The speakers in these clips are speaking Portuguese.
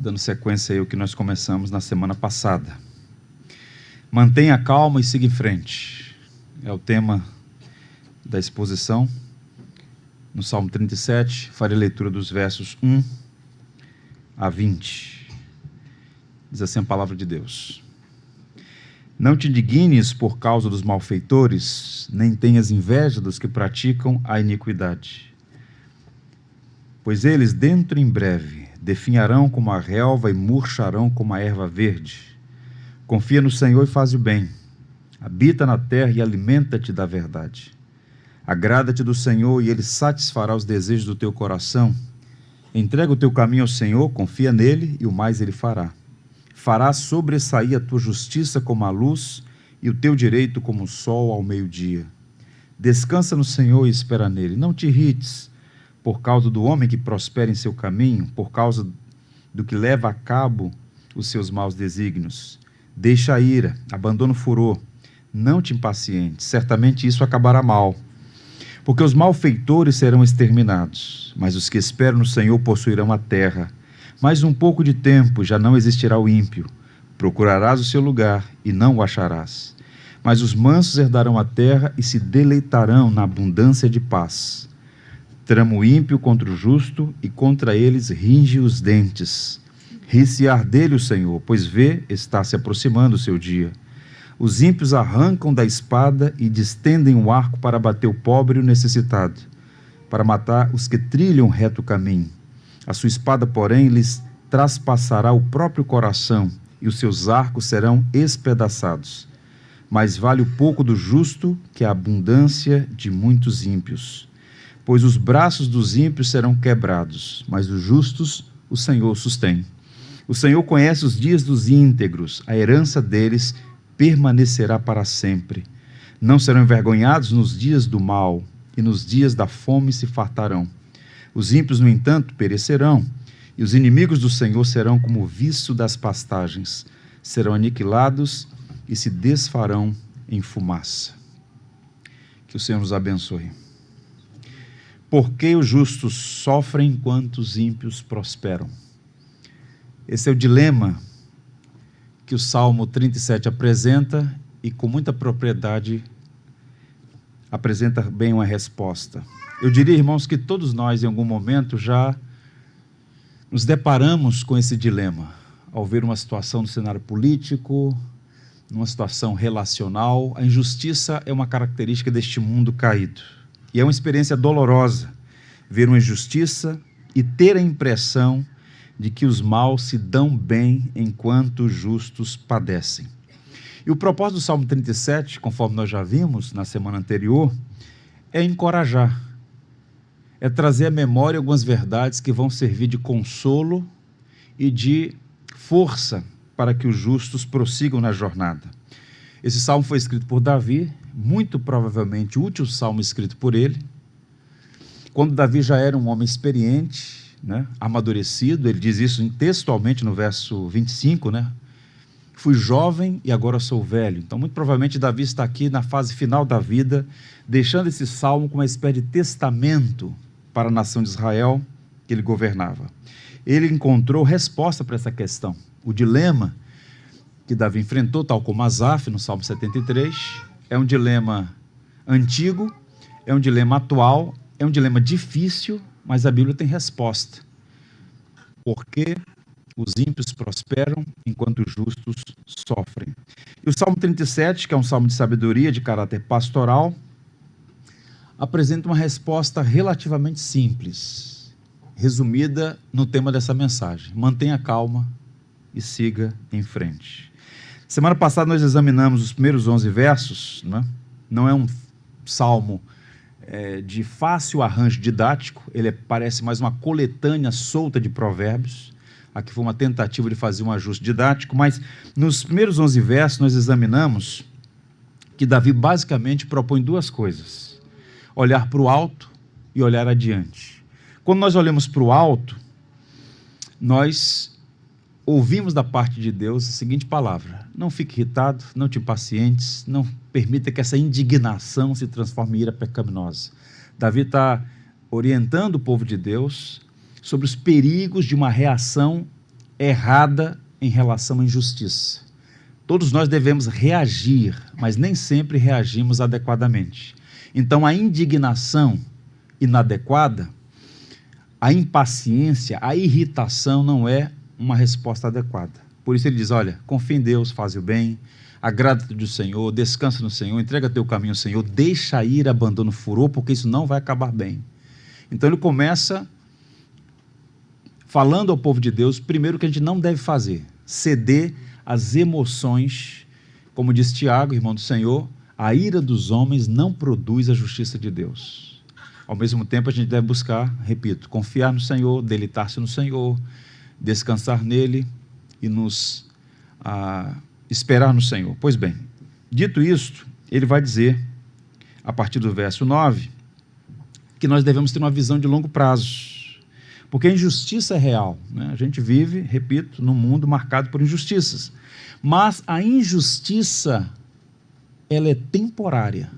dando sequência aí ao que nós começamos na semana passada. Mantenha calma e siga em frente. É o tema da exposição. No Salmo 37, farei leitura dos versos 1 a 20. Diz assim a palavra de Deus. Não te indignes por causa dos malfeitores, nem tenhas inveja dos que praticam a iniquidade. Pois eles, dentro em breve, definharão como a relva e murcharão como a erva verde. Confia no Senhor e faz o bem. Habita na terra e alimenta-te da verdade. Agrada-te do Senhor e Ele satisfará os desejos do teu coração. Entrega o teu caminho ao Senhor, confia nele e o mais Ele fará. Fará sobressair a tua justiça como a luz e o teu direito como o sol ao meio-dia. Descansa no Senhor e espera nele. Não te irrites por causa do homem que prospera em seu caminho, por causa do que leva a cabo os seus maus desígnios. Deixa a ira, abandona o furor. Não te impacientes, certamente isso acabará mal. Porque os malfeitores serão exterminados, mas os que esperam no Senhor possuirão a terra. Mais um pouco de tempo, já não existirá o ímpio. Procurarás o seu lugar e não o acharás. Mas os mansos herdarão a terra e se deleitarão na abundância de paz. Trama o ímpio contra o justo e contra eles ringe os dentes. Ri-se-á dele o Senhor, pois vê, está se aproximando o seu dia. Os ímpios arrancam da espada e distendem o arco para bater o pobre e o necessitado, para matar os que trilham reto caminho. A sua espada, porém, lhes traspassará o próprio coração, e os seus arcos serão espedaçados. Mais vale o pouco do justo que a abundância de muitos ímpios. Pois os braços dos ímpios serão quebrados, mas os justos o Senhor sustém. O Senhor conhece os dias dos íntegros, a herança deles permanecerá para sempre. Não serão envergonhados nos dias do mal, e nos dias da fome se fartarão. Os ímpios, no entanto, perecerão, e os inimigos do Senhor serão como o viço das pastagens. Serão aniquilados e se desfarão em fumaça. Que o Senhor nos abençoe. Por que os justos sofrem enquanto os ímpios prosperam? Esse é o dilema que o Salmo 37 apresenta e com muita propriedade apresenta bem uma resposta. Eu diria, irmãos, que todos nós, em algum momento, já nos deparamos com esse dilema, ao ver uma situação no cenário político, numa situação relacional. A injustiça é uma característica deste mundo caído. E é uma experiência dolorosa ver uma injustiça e ter a impressão de que os maus se dão bem enquanto os justos padecem. E o propósito do Salmo 37, conforme nós já vimos na semana anterior, é encorajar, é trazer à memória algumas verdades que vão servir de consolo e de força para que os justos prossigam na jornada. Esse salmo foi escrito por Davi, muito provavelmente o último salmo escrito por ele, quando Davi já era um homem experiente, amadurecido. Ele diz isso textualmente no verso 25, fui jovem e agora sou velho. Então, muito provavelmente, Davi está aqui na fase final da vida, deixando esse salmo como uma espécie de testamento para a nação de Israel que ele governava. Ele encontrou resposta para essa questão. O dilema que Davi enfrentou, tal como Asaf, no Salmo 73, é um dilema antigo, é um dilema atual, é um dilema difícil, mas a Bíblia tem resposta. Por que os ímpios prosperam enquanto os justos sofrem? E o Salmo 37, que é um salmo de sabedoria, de caráter pastoral, apresenta uma resposta relativamente simples, resumida no tema dessa mensagem: mantenha calma e siga em frente. Semana passada nós examinamos os primeiros 11 versos, não é um salmo de fácil arranjo didático, ele parece mais uma coletânea solta de provérbios. Aqui foi uma tentativa de fazer um ajuste didático, mas nos primeiros 11 versos nós examinamos que Davi basicamente propõe duas coisas: olhar para o alto e olhar adiante. Quando nós olhamos para o alto, nós ouvimos da parte de Deus a seguinte palavra: não fique irritado, não te impacientes, não permita que essa indignação se transforme em ira pecaminosa. Davi está orientando o povo de Deus sobre os perigos de uma reação errada em relação à injustiça. Todos nós devemos reagir, mas nem sempre reagimos adequadamente. Então, a indignação inadequada, a impaciência, a irritação não é uma resposta adequada. Por isso ele diz, olha, confia em Deus, faz o bem, agrada-te do Senhor, descansa no Senhor, entrega teu caminho ao Senhor, deixa ir, abandona o furor, porque isso não vai acabar bem. Então ele começa falando ao povo de Deus, primeiro que a gente não deve fazer, ceder às emoções, como diz Tiago, irmão do Senhor, a ira dos homens não produz a justiça de Deus. Ao mesmo tempo, a gente deve buscar, repito, confiar no Senhor, deleitar-se no Senhor, descansar nele e nos esperar no Senhor. Pois bem, dito isto, ele vai dizer, a partir do verso 9, que nós devemos ter uma visão de longo prazo, porque a injustiça é real, né? A gente vive, repito, num mundo marcado por injustiças, mas a injustiça, ela é temporária.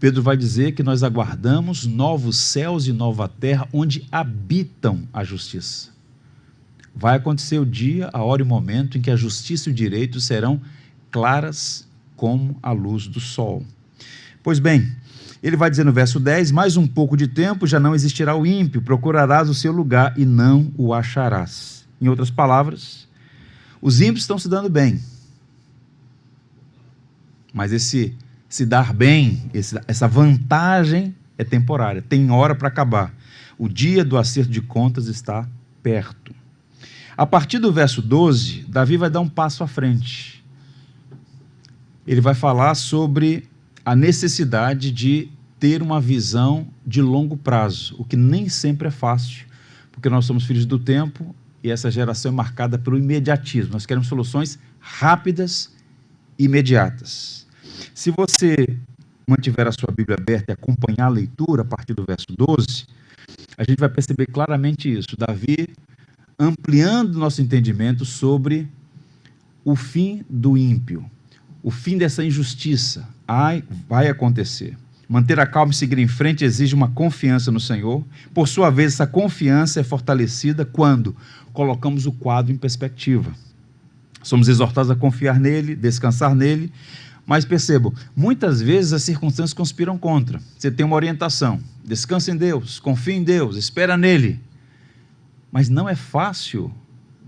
Pedro vai dizer que nós aguardamos novos céus e nova terra onde habitam a justiça. Vai acontecer o dia, a hora e o momento em que a justiça e o direito serão claras como a luz do sol. Pois bem, ele vai dizer no verso 10, mais um pouco de tempo já não existirá o ímpio, procurarás o seu lugar e não o acharás. Em outras palavras, os ímpios estão se dando bem, mas se dar bem, essa vantagem é temporária, tem hora para acabar. O dia do acerto de contas está perto. A partir do verso 12, Davi vai dar um passo à frente. Ele vai falar sobre a necessidade de ter uma visão de longo prazo, o que nem sempre é fácil, porque nós somos filhos do tempo e essa geração é marcada pelo imediatismo. Nós queremos soluções rápidas e imediatas. Se você mantiver a sua Bíblia aberta e acompanhar a leitura a partir do verso 12, a gente vai perceber claramente isso. Davi ampliando nosso entendimento sobre o fim do ímpio, o fim dessa injustiça. Vai acontecer. Manter a calma e seguir em frente exige uma confiança no Senhor. Por sua vez, essa confiança é fortalecida quando colocamos o quadro em perspectiva. Somos exortados a confiar nele, descansar nele. Mas percebam, muitas vezes as circunstâncias conspiram contra. Você tem uma orientação, descansa em Deus, confia em Deus, espera nele. Mas não é fácil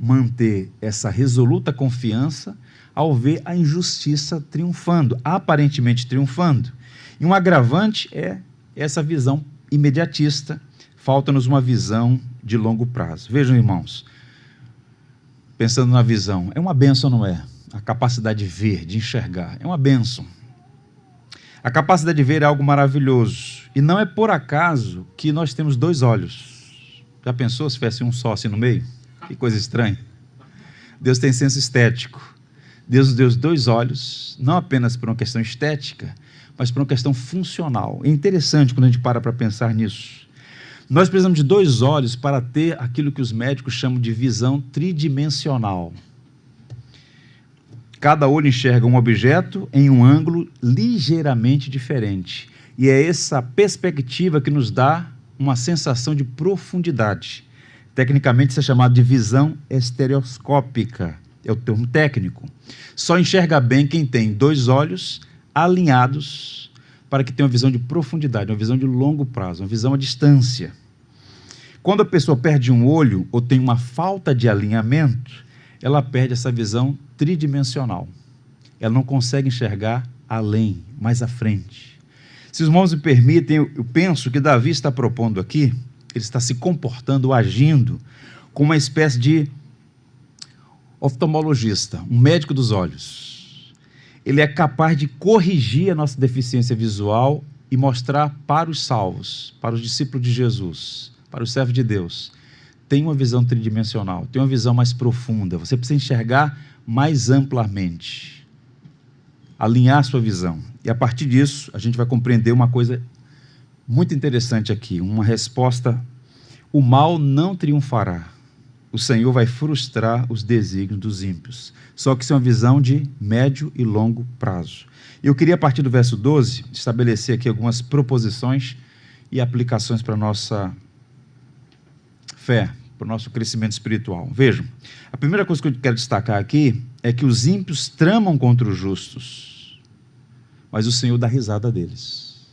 manter essa resoluta confiança ao ver a injustiça triunfando, aparentemente triunfando. E um agravante é essa visão imediatista, falta-nos uma visão de longo prazo. Vejam, irmãos, pensando na visão, é uma bênção, não é? A capacidade de ver, de enxergar, é uma bênção. A capacidade de ver é algo maravilhoso. E não é por acaso que nós temos dois olhos. Já pensou se tivesse um só assim no meio? Que coisa estranha. Deus tem senso estético. Deus nos deu dois olhos, não apenas por uma questão estética, mas por uma questão funcional. É interessante quando a gente para pensar nisso. Nós precisamos de dois olhos para ter aquilo que os médicos chamam de visão tridimensional. Cada olho enxerga um objeto em um ângulo ligeiramente diferente. E é essa perspectiva que nos dá uma sensação de profundidade. Tecnicamente, isso é chamado de visão estereoscópica. É o termo técnico. Só enxerga bem quem tem dois olhos alinhados para que tenha uma visão de profundidade, uma visão de longo prazo, uma visão à distância. Quando a pessoa perde um olho ou tem uma falta de alinhamento, ela perde essa visão tridimensional. Ela não consegue enxergar além, mais à frente. Se os irmãos me permitem, eu penso que Davi está propondo aqui, ele está se comportando, agindo, como uma espécie de oftalmologista, um médico dos olhos. Ele é capaz de corrigir a nossa deficiência visual e mostrar para os salvos, para os discípulos de Jesus, para os servos de Deus, tem uma visão tridimensional, tem uma visão mais profunda, você precisa enxergar mais amplamente, alinhar a sua visão. E a partir disso, a gente vai compreender uma coisa muito interessante aqui, uma resposta: o mal não triunfará, o Senhor vai frustrar os desígnios dos ímpios. Só que isso é uma visão de médio e longo prazo. Eu queria, a partir do verso 12, estabelecer aqui algumas proposições e aplicações para a nossa fé. para o nosso crescimento espiritual. Vejam, a primeira coisa que eu quero destacar aqui é que os ímpios tramam contra os justos, mas o Senhor dá risada deles.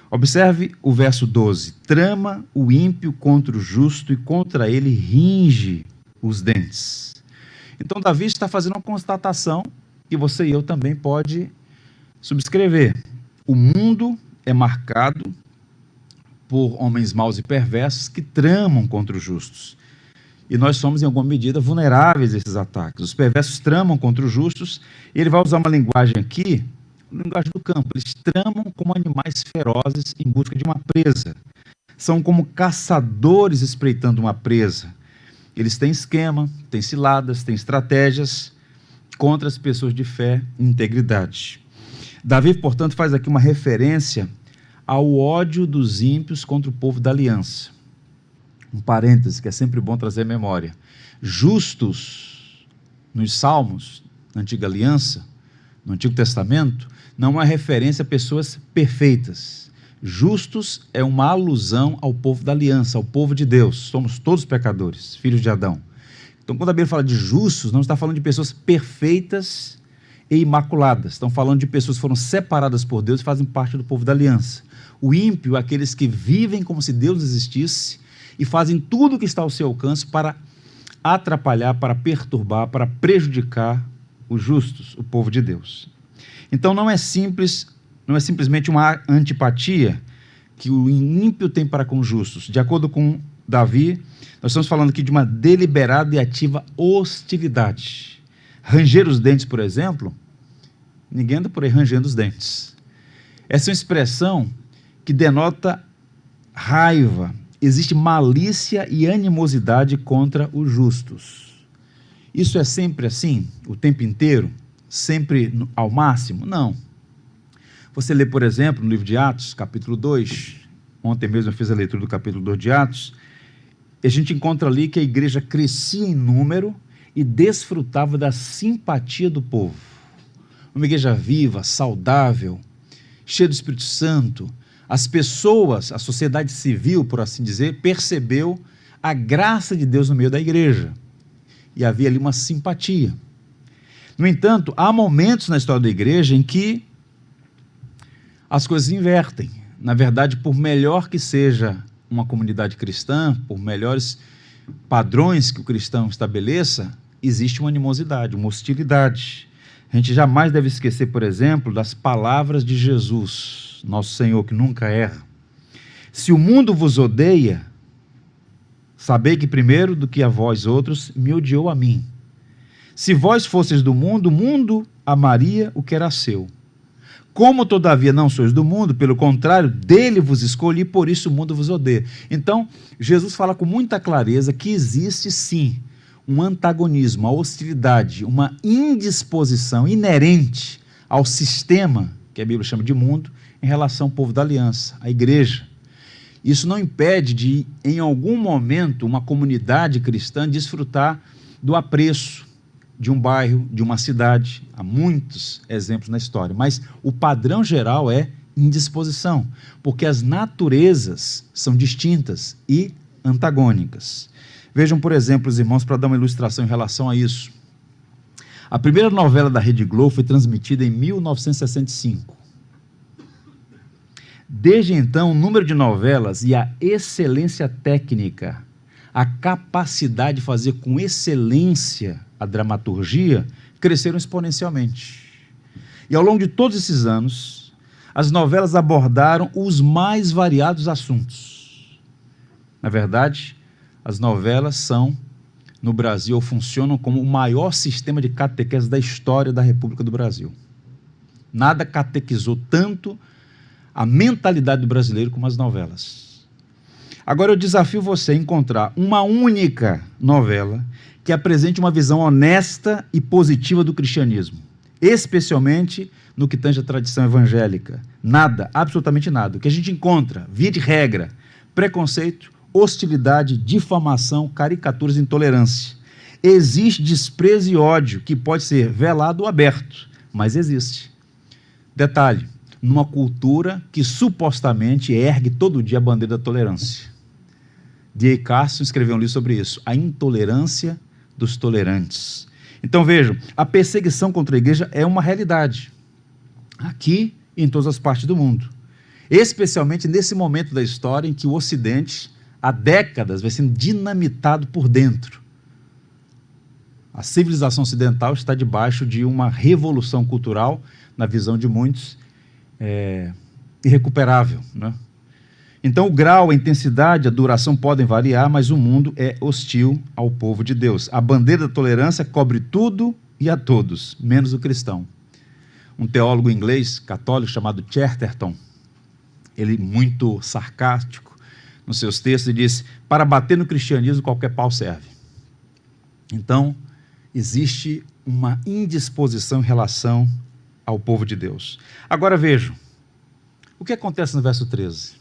Observe o verso 12: trama o ímpio contra o justo e contra ele ringe os dentes. Então Davi está fazendo uma constatação que você e eu também pode subscrever. O mundo é marcado por homens maus e perversos que tramam contra os justos. E nós somos, em alguma medida, vulneráveis a esses ataques. Os perversos tramam contra os justos, e ele vai usar uma linguagem aqui, uma linguagem do campo. Eles tramam como animais ferozes em busca de uma presa. São como caçadores espreitando uma presa. Eles têm esquema, têm ciladas, têm estratégias contra as pessoas de fé e integridade. Davi, portanto, faz aqui uma referência ao ódio dos ímpios contra o povo da aliança. Um parêntese que é sempre bom trazer à memória. Justos, nos Salmos, na Antiga Aliança, no Antigo Testamento, não é referência a pessoas perfeitas. Justos é uma alusão ao povo da aliança, ao povo de Deus. Somos todos pecadores, filhos de Adão. Então, quando a Bíblia fala de justos, não está falando de pessoas perfeitas e imaculadas. Estão falando de pessoas que foram separadas por Deus e fazem parte do povo da aliança. O ímpio, aqueles que vivem como se Deus existisse e fazem tudo o que está ao seu alcance para atrapalhar, para perturbar, para prejudicar os justos, o povo de Deus. Então não é simplesmente uma antipatia que o ímpio tem para com os justos. De acordo com Davi, nós estamos falando aqui de uma deliberada e ativa hostilidade. Ranger os dentes, por exemplo, ninguém anda por aí rangendo os dentes. Essa é uma expressão que denota raiva. Existe malícia e animosidade contra os justos. Isso é sempre assim, o tempo inteiro? Sempre ao máximo? Não. Você lê, por exemplo, no livro de Atos, capítulo 2, ontem mesmo eu fiz a leitura do capítulo 2 de Atos, e a gente encontra ali que a igreja crescia em número e desfrutava da simpatia do povo. Uma igreja viva, saudável, cheia do Espírito Santo. As pessoas, a sociedade civil, por assim dizer, percebeu a graça de Deus no meio da igreja. E havia ali uma simpatia. No entanto, há momentos na história da igreja em que as coisas invertem. Na verdade, por melhor que seja uma comunidade cristã, por melhores padrões que o cristão estabeleça, existe uma animosidade, uma hostilidade. A gente jamais deve esquecer, por exemplo, das palavras de Jesus, nosso Senhor, que nunca erra. Se o mundo vos odeia, sabei que primeiro do que a vós outros, me odiou a mim. Se vós fosseis do mundo, o mundo amaria o que era seu. Como, todavia, não sois do mundo, pelo contrário, dele vos escolhi, por isso o mundo vos odeia. Então, Jesus fala com muita clareza que existe, sim, um antagonismo, uma hostilidade, uma indisposição inerente ao sistema, que a Bíblia chama de mundo, em relação ao povo da aliança, a igreja. Isso não impede de, em algum momento, uma comunidade cristã desfrutar do apreço de um bairro, de uma cidade. Há muitos exemplos na história, mas o padrão geral é indisposição, porque as naturezas são distintas e antagônicas. Vejam, por exemplo, os irmãos, para dar uma ilustração em relação a isso. A primeira novela da Rede Globo foi transmitida em 1965. Desde então, o número de novelas e a excelência técnica, a capacidade de fazer com excelência a dramaturgia, cresceram exponencialmente. E ao longo de todos esses anos, as novelas abordaram os mais variados assuntos. Na verdade, as novelas são, no Brasil, funcionam como o maior sistema de catequese da história da República do Brasil. Nada catequizou tanto a mentalidade do brasileiro como as novelas. Agora eu desafio você a encontrar uma única novela que apresente uma visão honesta e positiva do cristianismo, especialmente no que tange a tradição evangélica. Nada, absolutamente nada. O que a gente encontra, via de regra, preconceito, hostilidade, difamação, caricaturas e intolerância. Existe desprezo e ódio que pode ser velado ou aberto, mas existe. Detalhe, numa cultura que supostamente ergue todo dia a bandeira da tolerância. D.A. Carson escreveu um livro sobre isso, A Intolerância dos Tolerantes. Então vejam, a perseguição contra a igreja é uma realidade, aqui e em todas as partes do mundo. Especialmente nesse momento da história em que o Ocidente, há décadas, vai sendo dinamitado por dentro. A civilização ocidental está debaixo de uma revolução cultural, na visão de muitos, irrecuperável, né? Então, o grau, a intensidade, a duração podem variar, mas o mundo é hostil ao povo de Deus. A bandeira da tolerância cobre tudo e a todos, menos o cristão. Um teólogo inglês, católico, chamado Chesterton, ele muito sarcástico, nos seus textos, ele diz: para bater no cristianismo, qualquer pau serve. Então, existe uma indisposição em relação ao povo de Deus. Agora vejam, o que acontece no verso 13?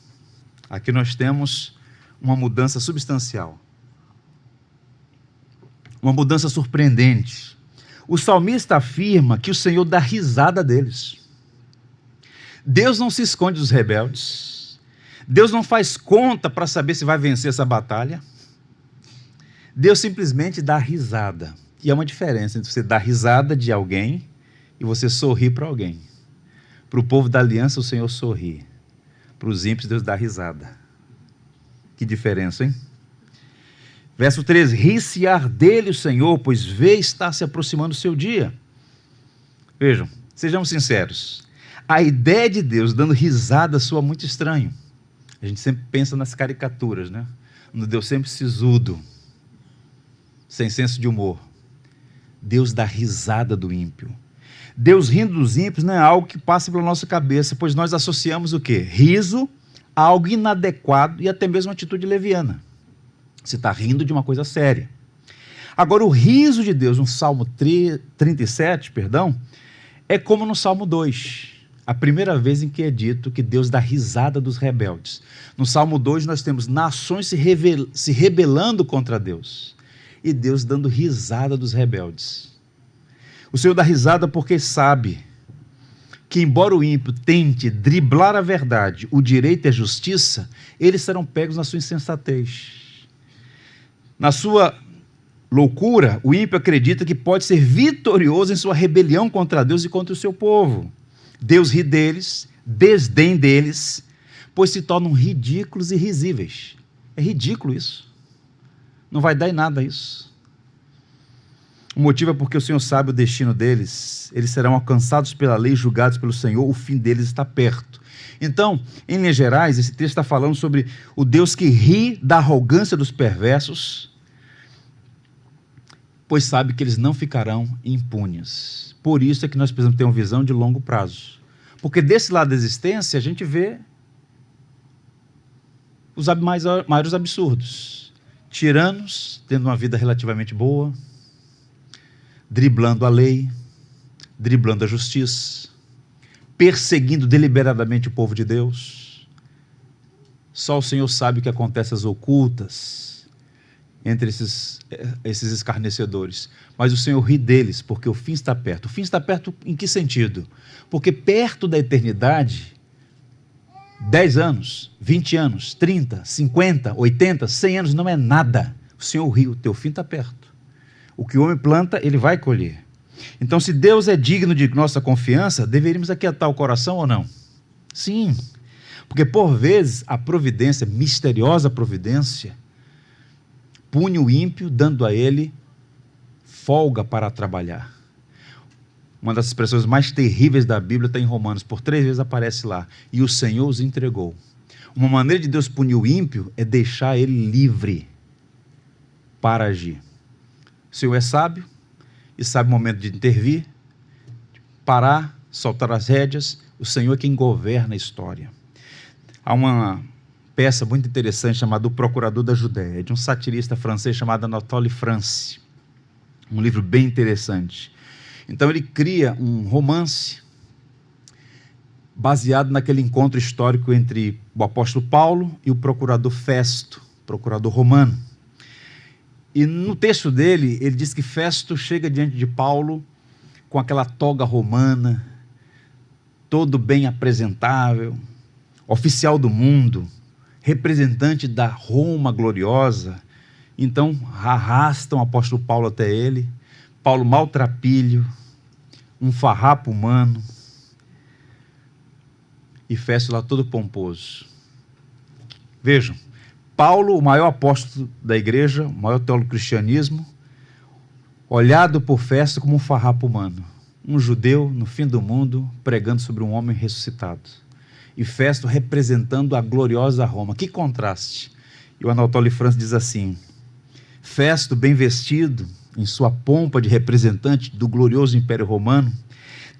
Aqui nós temos uma mudança substancial, uma mudança surpreendente. O salmista afirma que o Senhor dá risada deles. Deus não se esconde dos rebeldes. Deus não faz conta para saber se vai vencer essa batalha. Deus simplesmente dá risada. E há uma diferença entre você dar risada de alguém e você sorrir para alguém. Para o povo da aliança, o Senhor sorri. Para os ímpios, Deus dá risada. Que diferença, hein? Verso 13: ri-se-á dele o Senhor, pois vê estar se aproximando o seu dia. Vejam, sejamos sinceros. A ideia de Deus dando risada soa muito estranho. A gente sempre pensa nas caricaturas, né? No Deus sempre sisudo, sem senso de humor. Deus dá risada do ímpio. Deus rindo dos ímpios não é algo que passa pela nossa cabeça, pois nós associamos o quê? Riso a algo inadequado e até mesmo atitude leviana. Você está rindo de uma coisa séria. Agora, o riso de Deus no Salmo 37, é como no Salmo 2, a primeira vez em que é dito que Deus dá risada dos rebeldes. No Salmo 2 nós temos nações se rebelando contra Deus e Deus dando risada dos rebeldes. O Senhor dá risada porque sabe que, embora o ímpio tente driblar a verdade, o direito e a justiça, eles serão pegos na sua insensatez. Na sua loucura, o ímpio acredita que pode ser vitorioso em sua rebelião contra Deus e contra o seu povo. Deus ri deles, desdém deles, pois se tornam ridículos e risíveis. É ridículo isso. Não vai dar em nada isso. O motivo é porque o Senhor sabe o destino deles. Eles serão alcançados pela lei, julgados pelo Senhor, o fim deles está perto. Então, em linhas gerais, esse texto está falando sobre o Deus que ri da arrogância dos perversos, pois sabe que eles não ficarão impunes. Por isso é que nós precisamos ter uma visão de longo prazo. Porque desse lado da existência, a gente vê os maiores absurdos. Tiranos, tendo uma vida relativamente boa, driblando a lei, driblando a justiça, perseguindo deliberadamente o povo de Deus. Só o Senhor sabe o que acontece às ocultas entre esses escarnecedores. Mas o Senhor ri deles, porque o fim está perto. O fim está perto em que sentido? Porque perto da eternidade, 10 anos, 20 anos, 30, 50, 80, 100 anos não é nada. O Senhor ri, o teu fim está perto. O que o homem planta, ele vai colher. Então, se Deus é digno de nossa confiança, deveríamos aquietar o coração ou não? Sim, porque por vezes a providência, misteriosa providência, pune o ímpio, dando a ele folga para trabalhar. Uma das expressões mais terríveis da Bíblia está em Romanos, por 3 vezes aparece lá, e o Senhor os entregou. Uma maneira de Deus punir o ímpio é deixar ele livre para agir. O Senhor é sábio e sabe o momento de intervir, de parar, soltar as rédeas. O Senhor é quem governa a história. Há uma peça muito interessante chamada O Procurador da Judéia, de um satirista francês chamado Anatole France. Um livro bem interessante. Então ele cria um romance baseado naquele encontro histórico entre o apóstolo Paulo e o procurador Festo, procurador romano. E no texto dele, ele diz que Festo chega diante de Paulo com aquela toga romana, todo bem apresentável, oficial do mundo, representante da Roma gloriosa. Então arrastam o apóstolo Paulo até ele. Paulo maltrapilho, um farrapo humano, e Festo lá todo pomposo. Vejam, Paulo, o maior apóstolo da igreja, o maior teólogo do cristianismo, olhado por Festo como um farrapo humano, um judeu no fim do mundo pregando sobre um homem ressuscitado, e Festo representando a gloriosa Roma. Que contraste! E o Anatole France diz assim: Festo, bem vestido, em sua pompa de representante do glorioso Império Romano,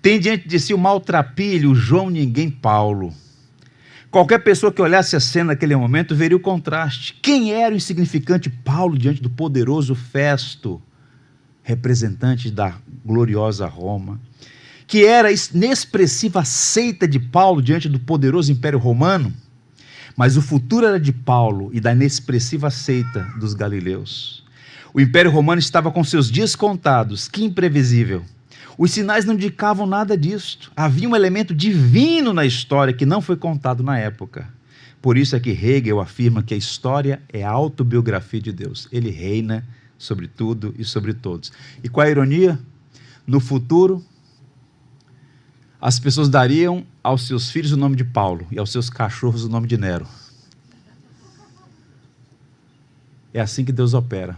tem diante de si o maltrapilho, o João Ninguém Paulo. Qualquer pessoa que olhasse a cena naquele momento veria o contraste. Quem era o insignificante Paulo diante do poderoso Festo, representante da gloriosa Roma? Que era a inexpressiva seita de Paulo diante do poderoso Império Romano? Mas o futuro era de Paulo e da inexpressiva seita dos galileus. O Império Romano estava com seus dias contados. Que imprevisível! Os sinais não indicavam nada disto. Havia um elemento divino na história que não foi contado na época. Por isso é que Hegel afirma que a história é a autobiografia de Deus. Ele reina sobre tudo e sobre todos. E qual a ironia? No futuro, as pessoas dariam aos seus filhos o nome de Paulo e aos seus cachorros o nome de Nero. É assim que Deus opera.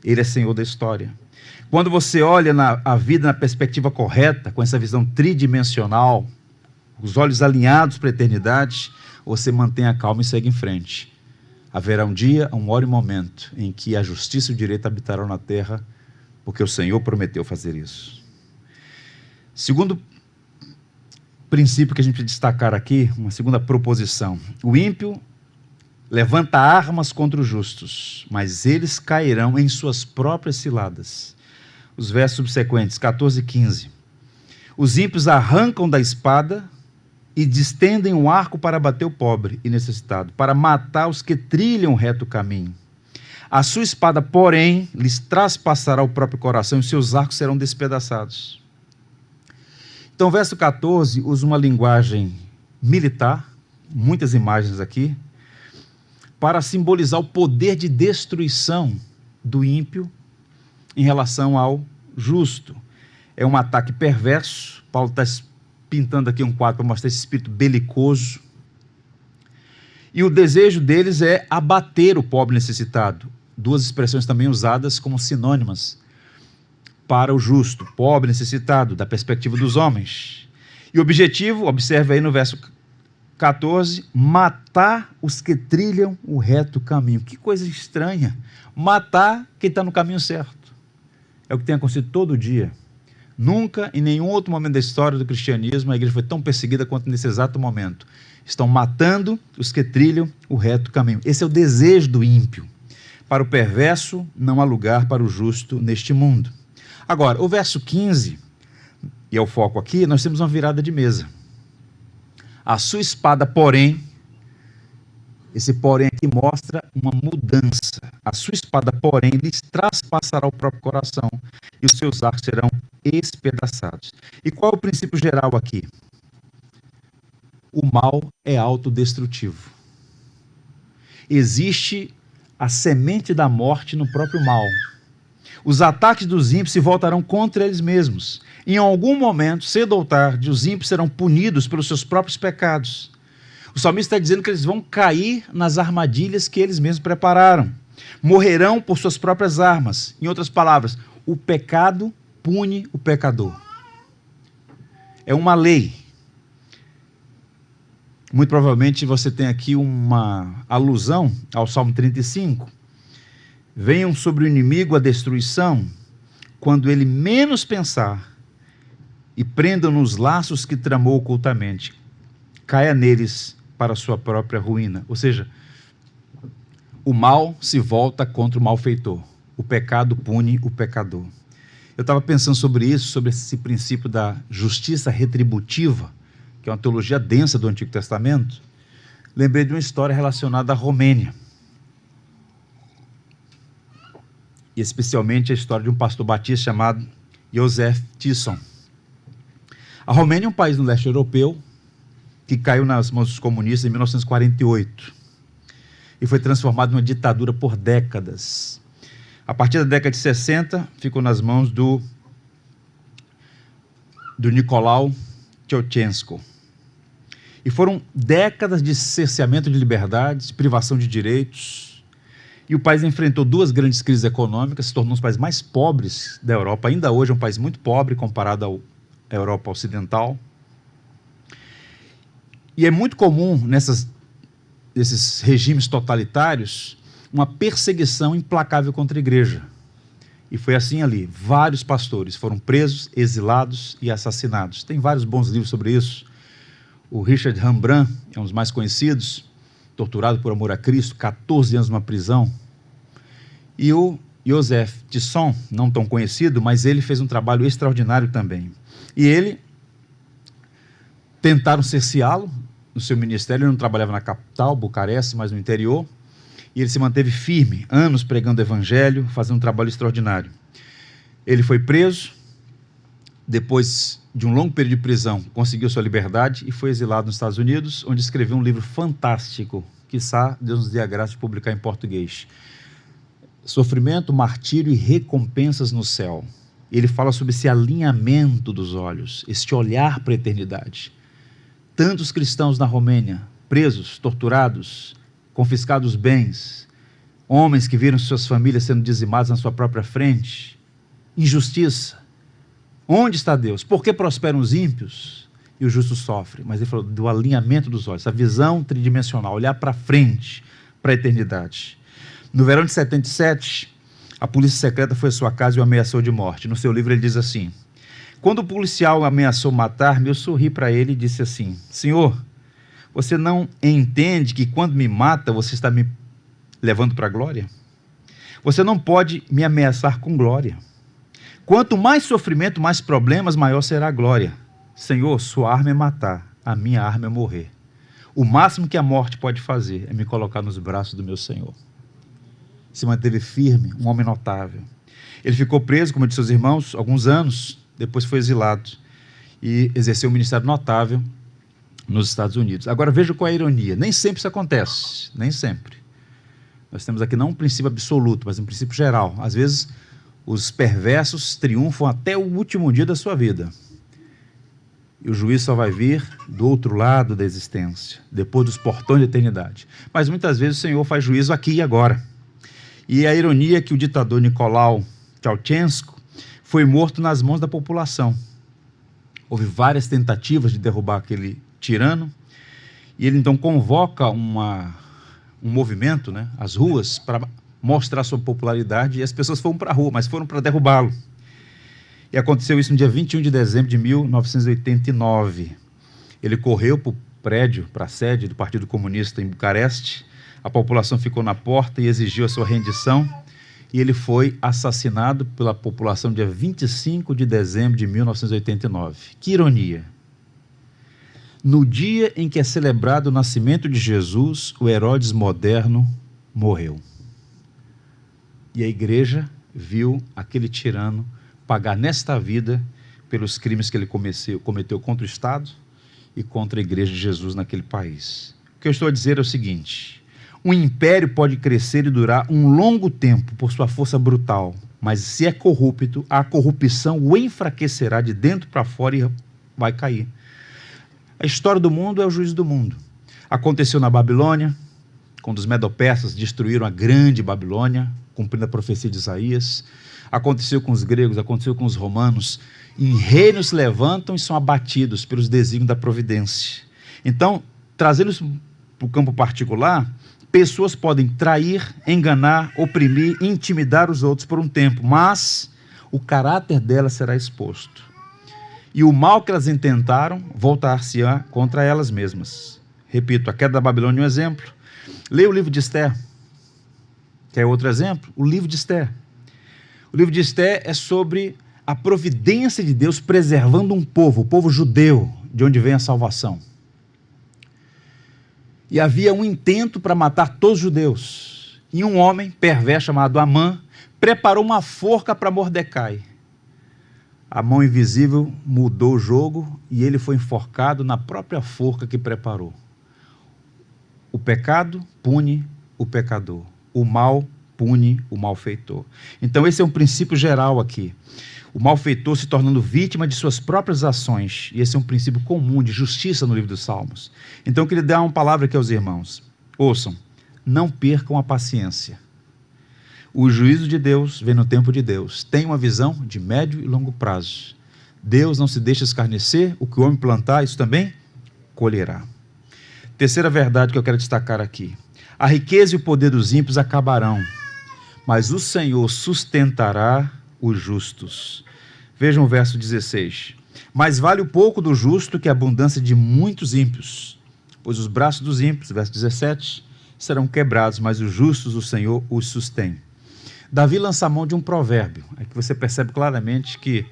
Ele é Senhor da história. Quando você olha a vida na perspectiva correta, com essa visão tridimensional, os olhos alinhados para a eternidade, você mantém a calma e segue em frente. Haverá um dia, uma hora e um momento em que a justiça e o direito habitarão na terra, porque o Senhor prometeu fazer isso. Segundo princípio que a gente precisa destacar aqui, uma segunda proposição: o ímpio levanta armas contra os justos, mas eles cairão em suas próprias ciladas. Os versos subsequentes, 14 e 15. Os ímpios arrancam da espada e distendem um arco para bater o pobre e necessitado, para matar os que trilham o reto caminho. A sua espada, porém, lhes traspassará o próprio coração e os seus arcos serão despedaçados. Então, o verso 14 usa uma linguagem militar, muitas imagens aqui, para simbolizar o poder de destruição do ímpio em relação ao justo. É um ataque perverso. Paulo está pintando aqui um quadro para mostrar esse espírito belicoso. E o desejo deles é abater o pobre necessitado. Duas expressões também usadas como sinônimas para o justo, pobre necessitado, da perspectiva dos homens. E o objetivo, observe aí no verso 14, matar os que trilham o reto caminho. Que coisa estranha. Matar quem está no caminho certo. É o que tem acontecido todo dia. Nunca, em nenhum outro momento da história do cristianismo, a igreja foi tão perseguida quanto nesse exato momento. Estão matando os que trilham o reto caminho. Esse é o desejo do ímpio. Para o perverso, não há lugar para o justo neste mundo. Agora, o verso 15, e é o foco aqui, nós temos uma virada de mesa. A sua espada, porém, esse porém aqui mostra uma mudança. A sua espada, porém, lhes traspassará o próprio coração e os seus arcos serão espedaçados. E qual é o princípio geral aqui? O mal é autodestrutivo. Existe a semente da morte no próprio mal. Os ataques dos ímpios se voltarão contra eles mesmos. Em algum momento, cedo ou tarde, os ímpios serão punidos pelos seus próprios pecados. O salmista está dizendo que eles vão cair nas armadilhas que eles mesmos prepararam. Morrerão por suas próprias armas. Em outras palavras, o pecado pune o pecador. É uma lei. Muito provavelmente você tem aqui uma alusão ao Salmo 35. Venham sobre o inimigo a destruição, quando ele menos pensar, e prendam nos laços que tramou ocultamente. Caia neles para a sua própria ruína. Ou seja, o mal se volta contra o malfeitor. O pecado pune o pecador. Eu estava pensando sobre isso, sobre esse princípio da justiça retributiva, que é uma teologia densa do Antigo Testamento. Lembrei de uma história relacionada à Romênia. E especialmente a história de um pastor batista chamado Joseph Tisson. A Romênia é um país no leste europeu que caiu nas mãos dos comunistas em 1948. e foi transformado numa ditadura por décadas. A partir da década de 60, ficou nas mãos do Nicolau Ceausescu. E foram décadas de cerceamento de liberdades, privação de direitos. E o país enfrentou duas grandes crises econômicas, se tornou um dos países mais pobres da Europa. Ainda hoje é um país muito pobre comparado à Europa Ocidental. E é muito comum nesses regimes totalitários uma perseguição implacável contra a igreja. E foi assim ali. Vários pastores foram presos, exilados e assassinados. Tem vários bons livros sobre isso. O Richard Rembrandt é um dos mais conhecidos, torturado por amor a Cristo, 14 anos numa prisão. E o Joseph Tisson, não tão conhecido, mas ele fez um trabalho extraordinário também. E ele tentaram cerceá-lo no seu ministério. Ele não trabalhava na capital, Bucareste, mas no interior. E ele se manteve firme, anos pregando o evangelho, fazendo um trabalho extraordinário. Ele foi preso, depois de um longo período de prisão, conseguiu sua liberdade e foi exilado nos Estados Unidos, onde escreveu um livro fantástico, quiçá Deus nos dê a graça de publicar em português. Sofrimento, martírio e recompensas no céu. Ele fala sobre esse alinhamento dos olhos, este olhar para a eternidade. Tantos cristãos na Romênia, presos, torturados, confiscados bens, homens que viram suas famílias sendo dizimadas na sua própria frente, injustiça. Onde está Deus? Por que prosperam os ímpios e os justos sofrem? Mas ele falou do alinhamento dos olhos, a visão tridimensional, olhar para frente, para a eternidade. No verão de 77, a polícia secreta foi à sua casa e o ameaçou de morte. No seu livro ele diz assim: quando o policial ameaçou matar-me, eu sorri para ele e disse assim: Senhor, você não entende que quando me mata, você está me levando para a glória? Você não pode me ameaçar com glória. Quanto mais sofrimento, mais problemas, maior será a glória. Senhor, sua arma é matar, a minha arma é morrer. O máximo que a morte pode fazer é me colocar nos braços do meu Senhor. Se manteve firme, um homem notável. Ele ficou preso, como eu disse aos irmãos, alguns anos, depois foi exilado e exerceu um ministério notável nos Estados Unidos. Agora veja qual é a ironia, nem sempre isso acontece, nem sempre. Nós temos aqui não um princípio absoluto, mas um princípio geral. Às vezes os perversos triunfam até o último dia da sua vida. E o juízo só vai vir do outro lado da existência, depois dos portões da eternidade. Mas muitas vezes o Senhor faz juízo aqui e agora. E a ironia é que o ditador Nicolau Ceausescu foi morto nas mãos da população. Houve várias tentativas de derrubar aquele tirano, e ele então convoca um movimento, né, as ruas, para mostrar sua popularidade, e as pessoas foram para a rua, mas foram para derrubá-lo. E aconteceu isso no dia 21 de dezembro de 1989. Ele correu para o prédio, para a sede do Partido Comunista em Bucareste, a população ficou na porta e exigiu a sua rendição, e ele foi assassinado pela população dia 25 de dezembro de 1989. Que ironia! No dia em que é celebrado o nascimento de Jesus, o Herodes moderno morreu. E a igreja viu aquele tirano pagar nesta vida pelos crimes que ele cometeu contra o Estado e contra a igreja de Jesus naquele país. O que eu estou a dizer é o seguinte: um império pode crescer e durar um longo tempo por sua força brutal, mas se é corrupto, a corrupção o enfraquecerá de dentro para fora e vai cair. A história do mundo é o juízo do mundo. Aconteceu na Babilônia, quando os medo-persas destruíram a grande Babilônia, cumprindo a profecia de Isaías. Aconteceu com os gregos, aconteceu com os romanos. E reinos se levantam e são abatidos pelos desígnios da providência. Então, trazendo isso para o campo particular, pessoas podem trair, enganar, oprimir, intimidar os outros por um tempo, mas o caráter delas será exposto. E o mal que elas intentaram voltar-se-á contra elas mesmas. Repito, a queda da Babilônia é um exemplo. Leia o livro de Esther. Quer outro exemplo? O livro de Esther. O livro de Esther é sobre a providência de Deus preservando um povo, o povo judeu, de onde vem a salvação. E havia um intento para matar todos os judeus. E um homem perverso chamado Amã preparou uma forca para Mordecai. A mão invisível mudou o jogo e ele foi enforcado na própria forca que preparou. O pecado pune o pecador. O mal pune o malfeitor. Então esse é um princípio geral aqui. O malfeitor se tornando vítima de suas próprias ações. E esse é um princípio comum de justiça no livro dos Salmos. Então eu queria dar uma palavra aqui aos irmãos. Ouçam, não percam a paciência. O juízo de Deus vem no tempo de Deus. Tem uma visão de médio e longo prazo. Deus não se deixa escarnecer. O que o homem plantar, isso também colherá. Terceira verdade que eu quero destacar aqui. A riqueza e o poder dos ímpios acabarão, mas o Senhor sustentará os justos. Vejam o verso 16. Mas vale o pouco do justo que a abundância de muitos ímpios, pois os braços dos ímpios, verso 17, serão quebrados, mas os justos o Senhor os sustém. Davi lança a mão de um provérbio. Aqui você percebe claramente que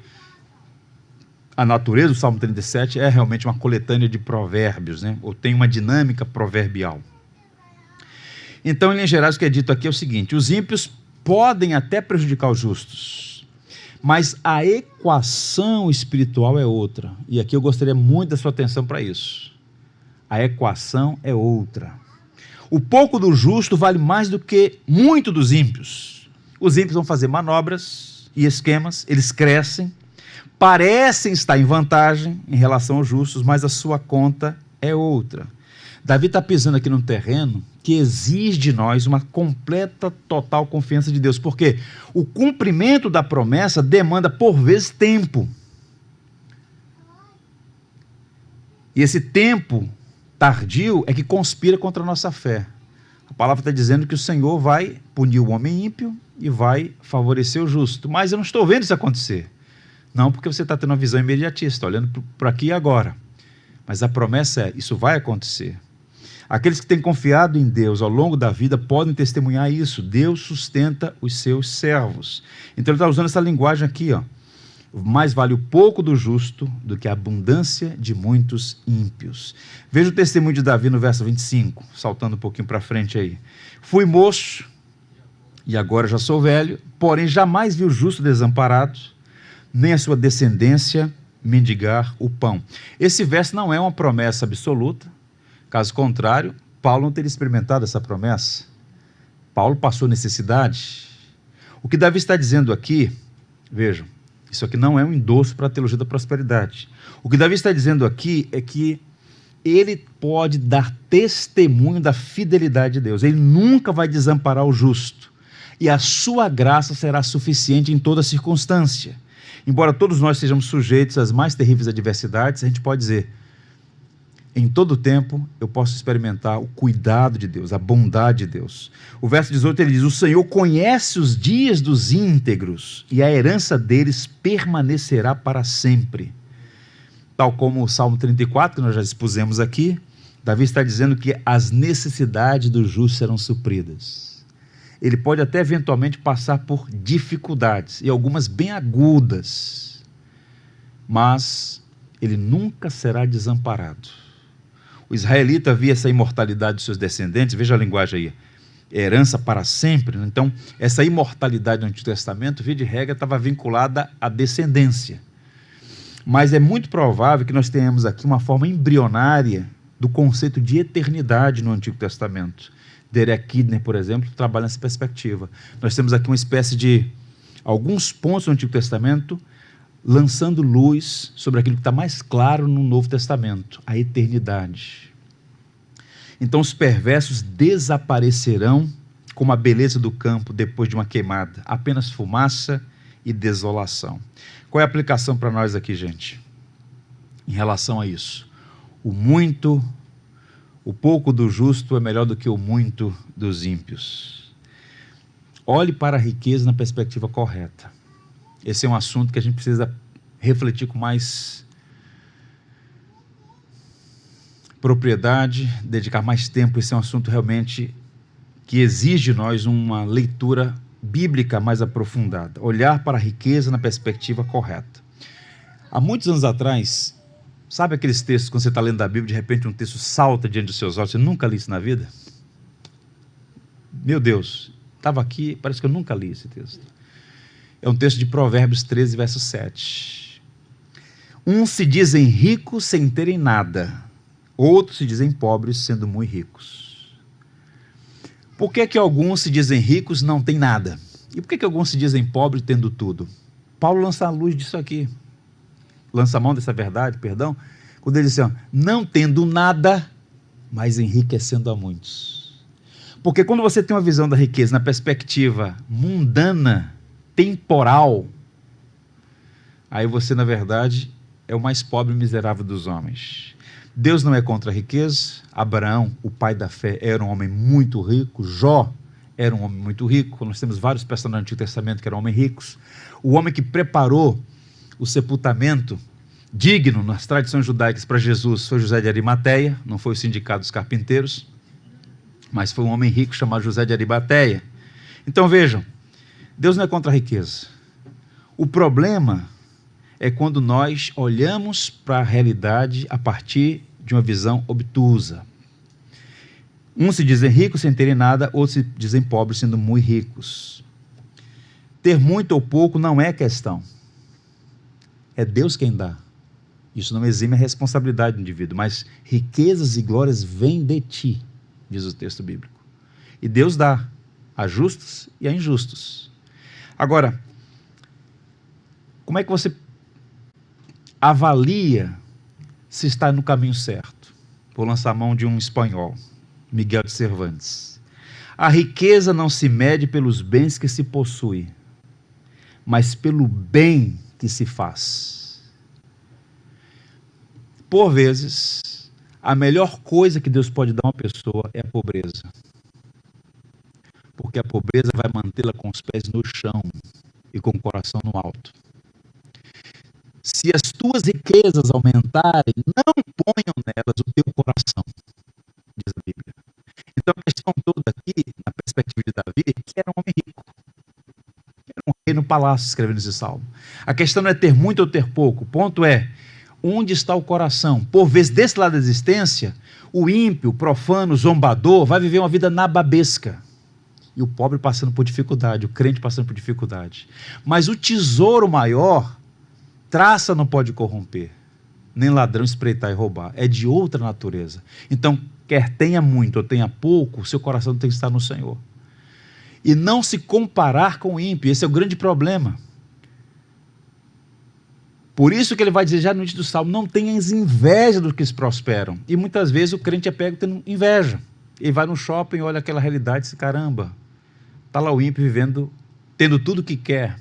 a natureza do Salmo 37 é realmente uma coletânea de provérbios, né? Ou tem uma dinâmica proverbial. Então, em linhas gerais, o que é dito aqui é o seguinte: os ímpios podem até prejudicar os justos, mas a equação espiritual é outra. E aqui eu gostaria muito da sua atenção para isso. A equação é outra. O pouco do justo vale mais do que muito dos ímpios. Os ímpios vão fazer manobras e esquemas, eles crescem, parecem estar em vantagem em relação aos justos, mas a sua conta é outra. Davi está pisando aqui num terreno que exige de nós uma completa, total confiança de Deus, porque o cumprimento da promessa demanda, por vezes, tempo. E esse tempo tardio é que conspira contra a nossa fé. A palavra está dizendo que o Senhor vai punir o homem ímpio e vai favorecer o justo. Mas eu não estou vendo isso acontecer. Não porque você está tendo uma visão imediatista, olhando para aqui e agora. Mas a promessa é, isso vai acontecer. Aqueles que têm confiado em Deus ao longo da vida podem testemunhar isso. Deus sustenta os seus servos. Então ele está usando essa linguagem aqui, ó. Mais vale o pouco do justo do que a abundância de muitos ímpios. Veja o testemunho de Davi no verso 25, saltando um pouquinho para frente aí. Fui moço e agora já sou velho, porém jamais vi o justo desamparado, nem a sua descendência mendigar o pão. Esse verso não é uma promessa absoluta. Caso contrário, Paulo não teria experimentado essa promessa. Paulo passou necessidade. O que Davi está dizendo aqui, vejam, isso aqui não é um endosso para a teologia da prosperidade. O que Davi está dizendo aqui é que ele pode dar testemunho da fidelidade de Deus. Ele nunca vai desamparar o justo. E a sua graça será suficiente em toda circunstância. Embora todos nós sejamos sujeitos às mais terríveis adversidades, a gente pode dizer, em todo tempo eu posso experimentar o cuidado de Deus, a bondade de Deus. O verso 18 ele diz, o Senhor conhece os dias dos íntegros e a herança deles permanecerá para sempre. Tal como o Salmo 34, que nós já expusemos aqui, Davi está dizendo que as necessidades do justo serão supridas. Ele pode até eventualmente passar por dificuldades, e algumas bem agudas, mas ele nunca será desamparado. O israelita via essa imortalidade dos seus descendentes, veja a linguagem aí, herança para sempre. Então, essa imortalidade no Antigo Testamento, via de regra, estava vinculada à descendência. Mas é muito provável que nós tenhamos aqui uma forma embrionária do conceito de eternidade no Antigo Testamento. Derek Kidner, por exemplo, trabalha nessa perspectiva. Nós temos aqui uma espécie de alguns pontos do Antigo Testamento lançando luz sobre aquilo que está mais claro no Novo Testamento, a eternidade. Então os perversos desaparecerão como a beleza do campo depois de uma queimada, apenas fumaça e desolação. Qual é a aplicação para nós aqui, gente? Em relação a isso, o pouco do justo é melhor do que o muito dos ímpios. Olhe para a riqueza na perspectiva correta. Esse é um assunto que a gente precisa refletir com mais propriedade, dedicar mais tempo. Esse é um assunto realmente que exige de nós uma leitura bíblica mais aprofundada. Olhar para a riqueza na perspectiva correta. Há muitos anos atrás, sabe aqueles textos, quando você está lendo a Bíblia, de repente um texto salta diante dos seus olhos, você nunca li isso na vida? Meu Deus, estava aqui, parece que eu nunca li esse texto. É um texto de Provérbios 13, verso 7. Uns se dizem ricos sem terem nada, outros se dizem pobres sendo muito ricos. Por que que alguns se dizem ricos e não têm nada? E por que que alguns se dizem pobres tendo tudo? Paulo lança a luz disso aqui. Lança a mão dessa verdade, perdão, quando ele diz assim, ó, não tendo nada, mas enriquecendo a muitos. Porque quando você tem uma visão da riqueza na perspectiva mundana, temporal, aí você, na verdade, é o mais pobre e miserável dos homens. Deus não é contra a riqueza. Abraão, o pai da fé, era um homem muito rico. Jó era um homem muito rico. Nós temos vários personagens do Antigo Testamento que eram homens ricos. O homem que preparou o sepultamento digno nas tradições judaicas para Jesus foi José de Arimateia, não foi o sindicato dos carpinteiros, mas foi um homem rico chamado José de Arimateia. Então vejam, Deus não é contra a riqueza. O problema é quando nós olhamos para a realidade a partir de uma visão obtusa. Uns se dizem ricos sem terem nada, outros se dizem pobres sendo muito ricos. Ter muito ou pouco não é questão. É Deus quem dá. Isso não exime a responsabilidade do indivíduo, mas riquezas e glórias vêm de ti, diz o texto bíblico. E Deus dá a justos e a injustos. Agora, como é que você avalia se está no caminho certo? Vou lançar a mão de um espanhol, Miguel de Cervantes. A riqueza não se mede pelos bens que se possui, mas pelo bem que se faz. Por vezes, a melhor coisa que Deus pode dar a uma pessoa é a pobreza. Porque a pobreza vai mantê-la com os pés no chão e com o coração no alto. Se as tuas riquezas aumentarem, não ponham nelas o teu coração, diz a Bíblia. Então a questão toda aqui, na perspectiva de Davi, que era um homem rico. Era um rei no palácio escrevendo esse salmo. A questão não é ter muito ou ter pouco. O ponto é, onde está o coração? Por vezes, desse lado da existência, o ímpio, o profano, o zombador, vai viver uma vida nababesca. E o pobre passando por dificuldade, o crente passando por dificuldade. Mas o tesouro maior, traça não pode corromper, nem ladrão espreitar e roubar. É de outra natureza. Então, quer tenha muito ou tenha pouco, seu coração tem que estar no Senhor. E não se comparar com o ímpio. Esse é o grande problema. Por isso que ele vai dizer já no início do salmo, não tenhas inveja dos que prosperam. E muitas vezes o crente é pego tendo inveja. Ele vai no shopping, olha aquela realidade e diz, caramba, está lá o ímpio vivendo, tendo tudo o que quer.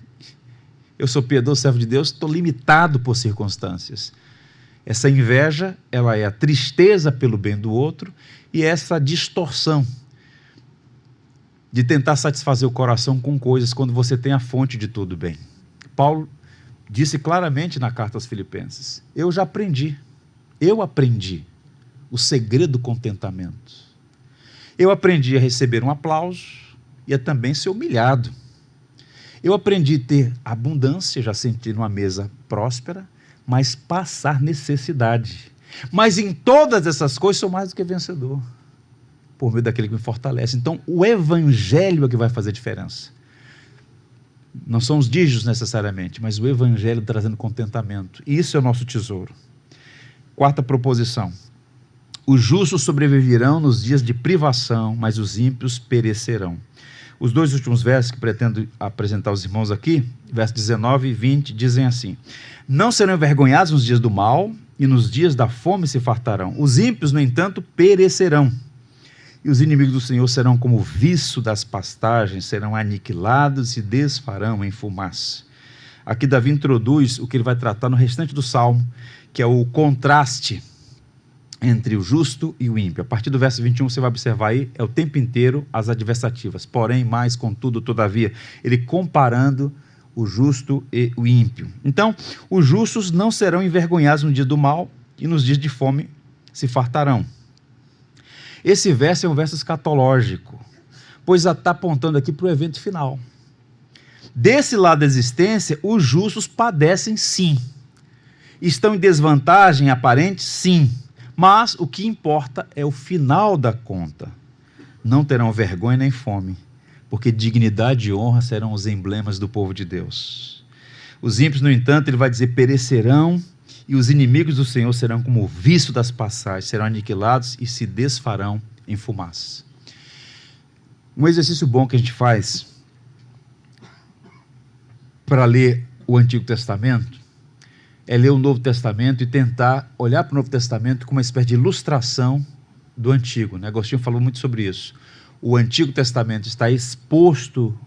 Eu sou piedoso, servo de Deus, estou limitado por circunstâncias. Essa inveja, ela é a tristeza pelo bem do outro e essa distorção de tentar satisfazer o coração com coisas quando você tem a fonte de todo bem. Paulo disse claramente na carta aos Filipenses, eu aprendi o segredo do contentamento. Eu aprendi a receber um aplauso e a também ser humilhado. Eu aprendi a ter abundância, já senti numa mesa próspera, mas passar necessidade. Mas em todas essas coisas sou mais do que vencedor, por meio daquele que me fortalece. Então o evangelho é que vai fazer diferença. Não são os dígitos necessariamente, mas o evangelho trazendo contentamento. E isso é o nosso tesouro. Quarta proposição. Os justos sobreviverão nos dias de privação, mas os ímpios perecerão. Os dois últimos versos que pretendo apresentar aos irmãos aqui, versos 19 e 20, dizem assim, não serão envergonhados nos dias do mal, e nos dias da fome se fartarão. Os ímpios, no entanto, perecerão. E os inimigos do Senhor serão como o viço das pastagens, serão aniquilados e se desfarão em fumaça. Aqui Davi introduz o que ele vai tratar no restante do Salmo, que é o contraste entre o justo e o ímpio. A partir do verso 21, você vai observar aí, é o tempo inteiro as adversativas. Porém, mais, contudo, todavia, ele comparando o justo e o ímpio. Então, os justos não serão envergonhados no dia do mal e nos dias de fome se fartarão. Esse verso é um verso escatológico, pois está apontando aqui para o evento final. Desse lado da existência, os justos padecem sim. Estão em desvantagem aparente? Sim. Mas o que importa é o final da conta. Não terão vergonha nem fome, porque dignidade e honra serão os emblemas do povo de Deus. Os ímpios, no entanto, ele vai dizer, perecerão, e os inimigos do Senhor serão como o viço das passagens, serão aniquilados e se desfarão em fumaça. Um exercício bom que a gente faz para ler o Antigo Testamento é ler o Novo Testamento e tentar olhar para o Novo Testamento como uma espécie de ilustração do Antigo, né? Agostinho falou muito sobre isso. O Antigo Testamento está exposto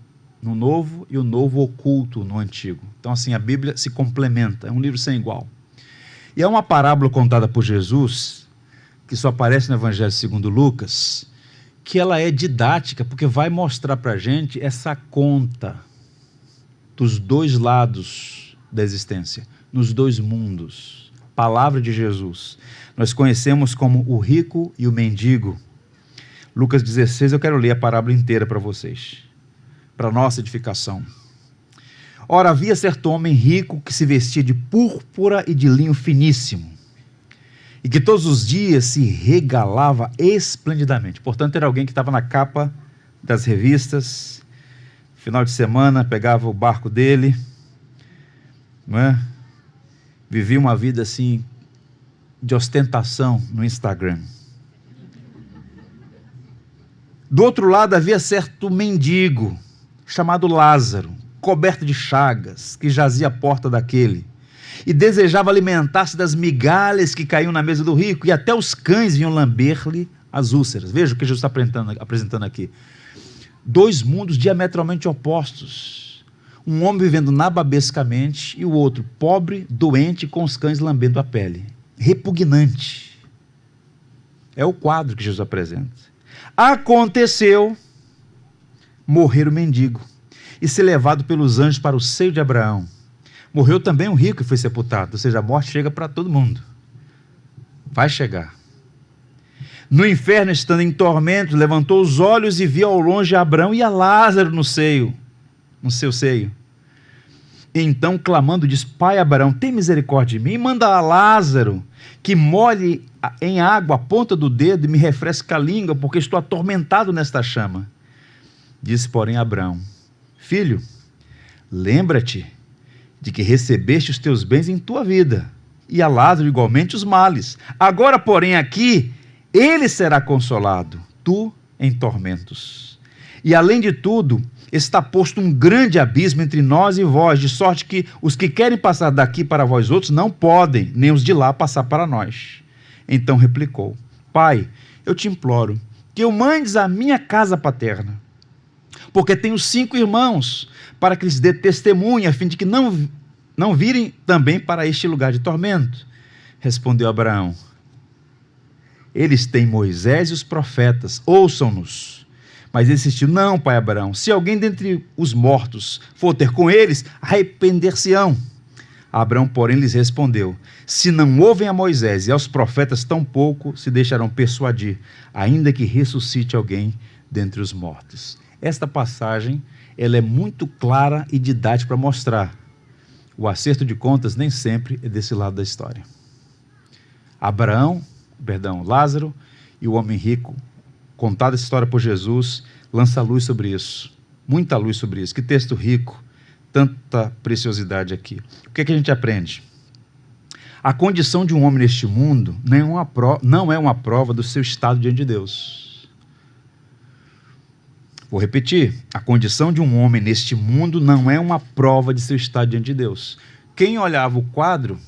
no Novo e o Novo oculto no Antigo. Então, assim, a Bíblia se complementa, é um livro sem igual. E é uma parábola contada por Jesus, que só aparece no Evangelho segundo Lucas, que ela é didática, porque vai mostrar para a gente essa conta dos dois lados da existência, nos dois mundos. Palavra de Jesus. Nós conhecemos como o rico e o mendigo. Lucas 16, eu quero ler a parábola inteira para vocês, para nossa edificação. Ora, havia certo homem rico que se vestia de púrpura e de linho finíssimo, e que todos os dias se regalava esplendidamente. Portanto, era alguém que estava na capa das revistas, final de semana, pegava o barco dele, não é? Vivia uma vida assim, de ostentação no Instagram. Do outro lado havia certo mendigo, chamado Lázaro, coberto de chagas, que jazia à porta daquele, e desejava alimentar-se das migalhas que caíam na mesa do rico, e até os cães vinham lamber-lhe as úlceras. Veja o que Jesus está apresentando aqui. Dois mundos diametralmente opostos. Um homem vivendo nababescamente e o outro pobre, doente, com os cães lambendo a pele. Repugnante. É o quadro que Jesus apresenta. Aconteceu morrer o mendigo e ser levado pelos anjos para o seio de Abraão. Morreu também o rico e foi sepultado. Ou seja, a morte chega para todo mundo. Vai chegar. No inferno, estando em tormento, levantou os olhos e viu ao longe Abraão e a Lázaro no seu seio. Então, clamando, diz: Pai Abraão, tem misericórdia de mim, e manda a Lázaro que molhe em água a ponta do dedo e me refresque a língua, porque estou atormentado nesta chama. Disse, porém, Abraão: Filho, lembra-te de que recebeste os teus bens em tua vida, e a Lázaro igualmente os males. Agora, porém, aqui ele será consolado, tu em tormentos. E além de tudo, está posto um grande abismo entre nós e vós, de sorte que os que querem passar daqui para vós outros não podem, nem os de lá passar para nós. Então replicou: Pai, eu te imploro que eu mandes a minha casa paterna, porque tenho 5 irmãos, para que lhes dê testemunho, a fim de que não virem também para este lugar de tormento. Respondeu Abraão: Eles têm Moisés e os profetas, ouçam-nos. Mas ele insistiu: Não, pai Abraão, se alguém dentre os mortos for ter com eles, arrepender-se-ão. Abraão, porém, lhes respondeu: Se não ouvem a Moisés e aos profetas, tampouco se deixarão persuadir, ainda que ressuscite alguém dentre os mortos. Esta passagem, ela é muito clara e didática para mostrar: o acerto de contas nem sempre é desse lado da história. Lázaro e o homem rico, contada essa história por Jesus, lança luz sobre isso, muita luz sobre isso. Que texto rico, tanta preciosidade aqui. O que é que a gente aprende? A condição de um homem neste mundo não é uma prova do seu estado diante de Deus. Vou repetir, a condição de um homem neste mundo não é uma prova de seu estado diante de Deus. Quem olhava o quadro,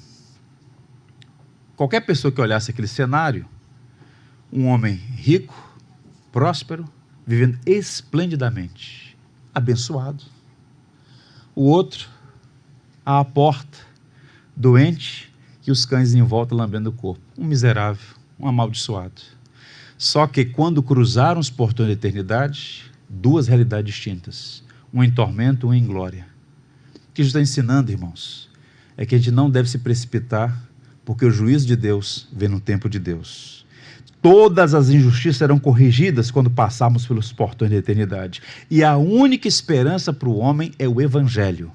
qualquer pessoa que olhasse aquele cenário, um homem rico, próspero, vivendo esplendidamente, abençoado. O outro, à porta, doente, e os cães em volta lambendo o corpo. Um miserável, um amaldiçoado. Só que quando cruzaram os portões da eternidade, 2 realidades distintas, um em tormento, um em glória. O que Jesus está ensinando, irmãos, é que a gente não deve se precipitar, porque o juízo de Deus vem no tempo de Deus. Todas as injustiças serão corrigidas quando passarmos pelos portões da eternidade. E a única esperança para o homem é o Evangelho.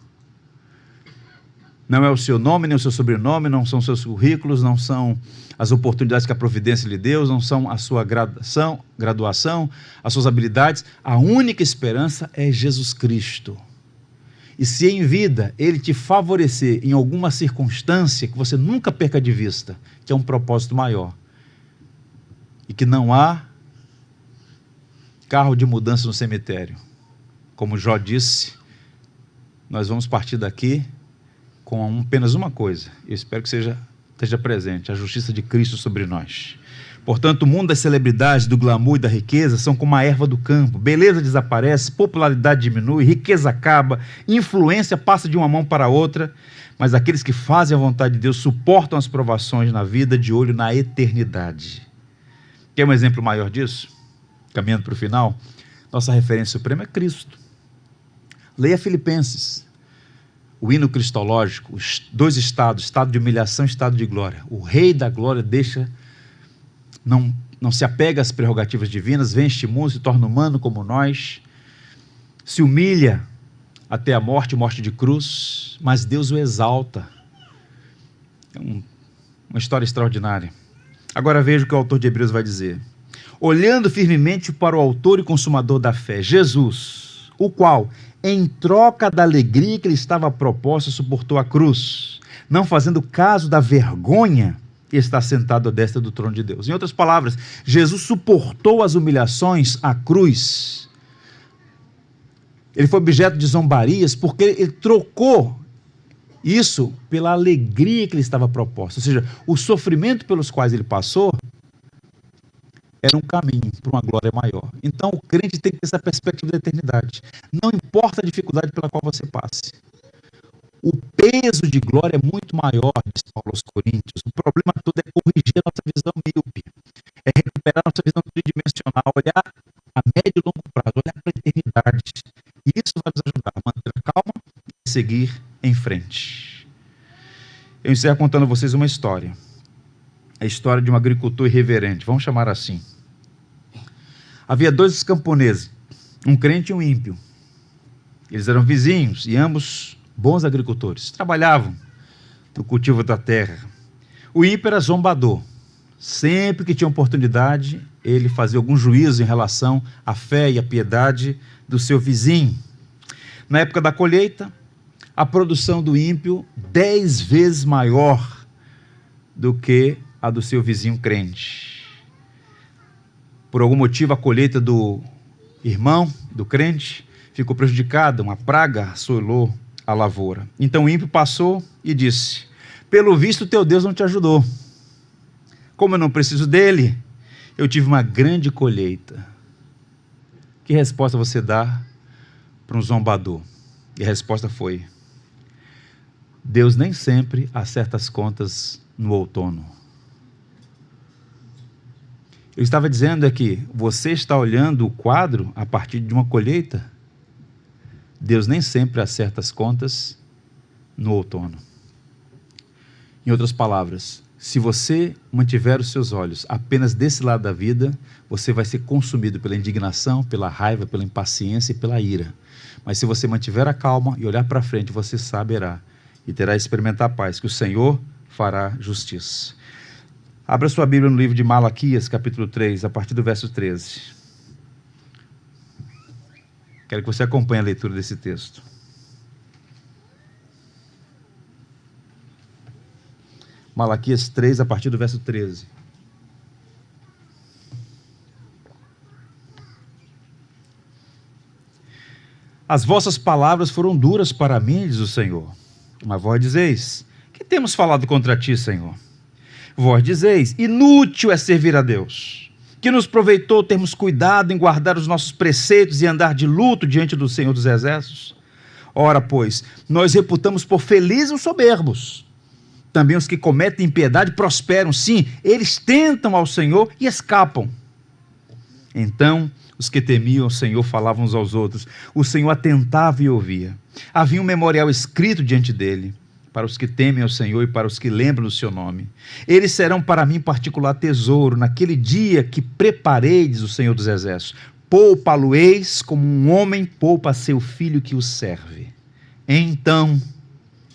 Não é o seu nome, nem o seu sobrenome, não são seus currículos, não são as oportunidades que a providência lhe deu, não são a sua graduação, as suas habilidades. A única esperança é Jesus Cristo. E se em vida Ele te favorecer em alguma circunstância, que você nunca perca de vista, que é um propósito maior, e que não há carro de mudança no cemitério. Como Jó disse, nós vamos partir daqui com apenas uma coisa. Eu espero que esteja presente: a justiça de Cristo sobre nós. Portanto, o mundo das celebridades, do glamour e da riqueza são como a erva do campo. Beleza desaparece, popularidade diminui, riqueza acaba, influência passa de uma mão para a outra, mas aqueles que fazem a vontade de Deus suportam as provações na vida de olho na eternidade. Quer um exemplo maior disso? Caminhando para o final, nossa referência suprema é Cristo. Leia Filipenses, o hino cristológico, os dois estados, estado de humilhação e estado de glória. O Rei da glória não se apega às prerrogativas divinas, vem este mundo, se torna humano como nós, se humilha até a morte de cruz, mas Deus o exalta. É uma história extraordinária. Agora veja o que o autor de Hebreus vai dizer. Olhando firmemente para o autor e consumador da fé, Jesus, o qual, em troca da alegria que lhe estava proposta, suportou a cruz, não fazendo caso da vergonha, e está sentado à destra do trono de Deus. Em outras palavras, Jesus suportou as humilhações, a cruz. Ele foi objeto de zombarias porque ele trocou isso pela alegria que lhe estava proposta. Ou seja, o sofrimento pelos quais ele passou era um caminho para uma glória maior. Então, o crente tem que ter essa perspectiva da eternidade. Não importa a dificuldade pela qual você passe. O peso de glória é muito maior, diz Paulo aos Coríntios. O problema todo é corrigir a nossa visão míope, é recuperar a nossa visão tridimensional, olhar a médio e longo prazo, olhar para a eternidade. E isso vai nos ajudar a manter a calma e seguir em frente. Eu encerro contando a vocês uma história. A história de um agricultor irreverente, vamos chamar assim. Havia dois camponeses, um crente e um ímpio. Eles eram vizinhos e ambos bons agricultores, trabalhavam no cultivo da terra. O ímpio era zombador. Sempre que tinha oportunidade, ele fazia algum juízo em relação à fé e à piedade do seu vizinho. Na época da colheita, a produção do ímpio 10 vezes maior do que a do seu vizinho crente. Por algum motivo, a colheita do irmão, do crente, ficou prejudicada, uma praga assolou a lavoura. Então o ímpio passou e disse: pelo visto teu Deus não te ajudou. Como eu não preciso dele, eu tive uma grande colheita. Que resposta você dá para um zombador? E a resposta foi: Deus nem sempre acerta as contas no outono. Eu estava dizendo que você está olhando o quadro a partir de uma colheita. Deus nem sempre acerta as contas no outono. Em outras palavras, se você mantiver os seus olhos apenas desse lado da vida, você vai ser consumido pela indignação, pela raiva, pela impaciência e pela ira. Mas se você mantiver a calma e olhar para frente, você saberá e terá experimentar a paz, que o Senhor fará justiça. Abra sua Bíblia no livro de Malaquias, capítulo 3, a partir do verso 13. Quero que você acompanhe a leitura desse texto. Malaquias 3, a partir do verso 13. As vossas palavras foram duras para mim, diz o Senhor. Mas vós dizeis: que temos falado contra ti, Senhor? Vós dizeis: inútil é servir a Deus. Que nos proveitou termos cuidado em guardar os nossos preceitos e andar de luto diante do Senhor dos Exércitos? Ora, pois, nós reputamos por felizes os soberbos. Também os que cometem impiedade prosperam. Sim, eles tentam ao Senhor e escapam. Então, os que temiam o Senhor falavam uns aos outros. O Senhor atentava e ouvia. Havia um memorial escrito diante dele, para os que temem ao Senhor e para os que lembram do seu nome. Eles serão para mim particular tesouro, naquele dia que preparei, diz o Senhor dos Exércitos. Poupa-lo-eis como um homem poupa seu filho que o serve. Então,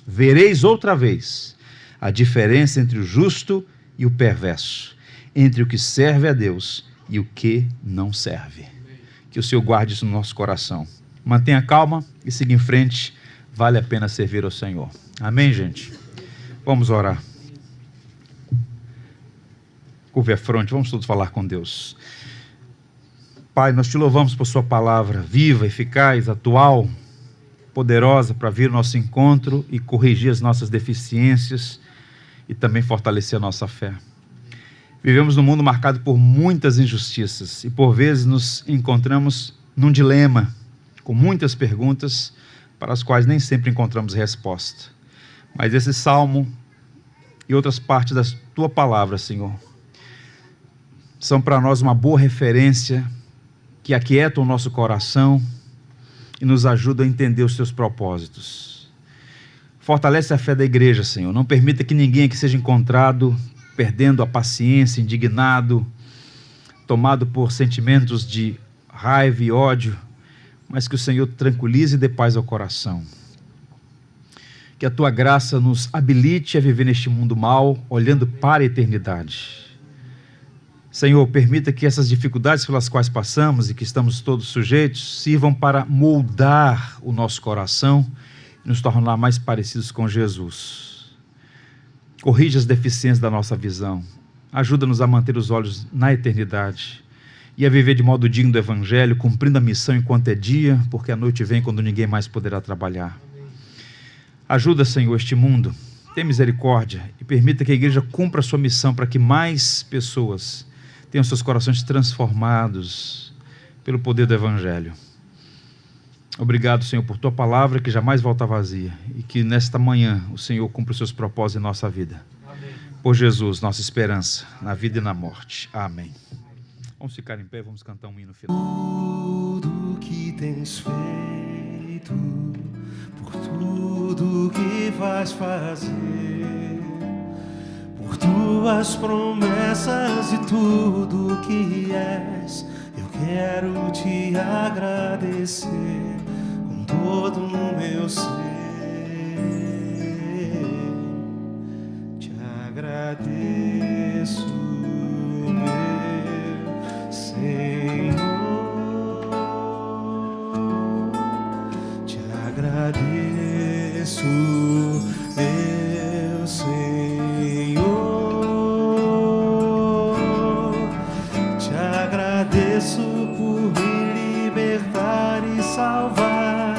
vereis outra vez a diferença entre o justo e o perverso, entre o que serve a Deus e o que não serve. Que o Senhor guarde isso no nosso coração. Mantenha calma e siga em frente. Vale a pena servir ao Senhor. Amém, gente? Vamos orar. Curve a fronte, vamos todos falar com Deus. Pai, nós te louvamos por sua palavra viva, eficaz, atual, poderosa para vir ao nosso encontro e corrigir as nossas deficiências e também fortalecer a nossa fé. Vivemos num mundo marcado por muitas injustiças e por vezes nos encontramos num dilema, com muitas perguntas para as quais nem sempre encontramos resposta. Mas esse salmo e outras partes da tua palavra, Senhor, são para nós uma boa referência que aquieta o nosso coração e nos ajuda a entender os teus propósitos. Fortalece a fé da igreja, Senhor. Não permita que ninguém aqui seja encontrado perdendo a paciência, indignado, tomado por sentimentos de raiva e ódio, mas que o Senhor tranquilize e dê paz ao coração. Que a tua graça nos habilite a viver neste mundo mau, olhando para a eternidade. Senhor, permita que essas dificuldades pelas quais passamos e que estamos todos sujeitos sirvam para moldar o nosso coração e nos tornar mais parecidos com Jesus. Corrige as deficiências da nossa visão. Ajuda-nos a manter os olhos na eternidade e a viver de modo digno do Evangelho, cumprindo a missão enquanto é dia, porque a noite vem quando ninguém mais poderá trabalhar. Ajuda, Senhor, este mundo. Tenha misericórdia e permita que a igreja cumpra a sua missão para que mais pessoas tenham seus corações transformados pelo poder do Evangelho. Obrigado, Senhor, por tua palavra que jamais volta vazia e que nesta manhã o Senhor cumpra os seus propósitos em nossa vida. Amém. Por Jesus, nossa esperança na vida e na morte. Amém. Vamos ficar em pé, vamos cantar um hino final. Tudo que tens feito, por tudo que vais fazer, por tuas promessas e tudo que és, eu quero te agradecer com todo o meu ser. Te agradeço, meu Senhor. Te agradeço, meu Senhor. Te agradeço por me libertar e salvar,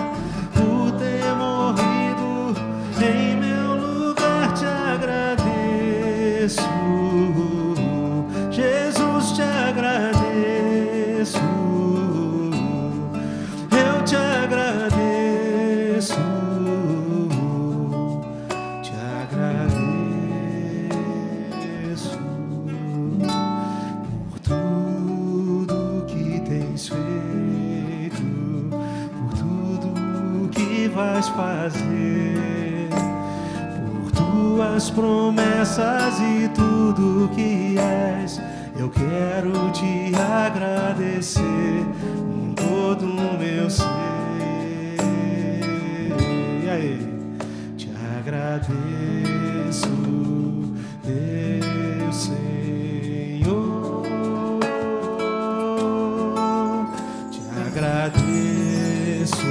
por ter morrido em meu lugar. Te agradeço, Jesus, te agradeço. Eu te agradeço, te agradeço por tudo que tens feito, por tudo que vais fazer, por tuas promessas e tudo que és. Eu quero te agradecer com todo o meu ser. E aí? Te agradeço, meu Senhor. Te agradeço,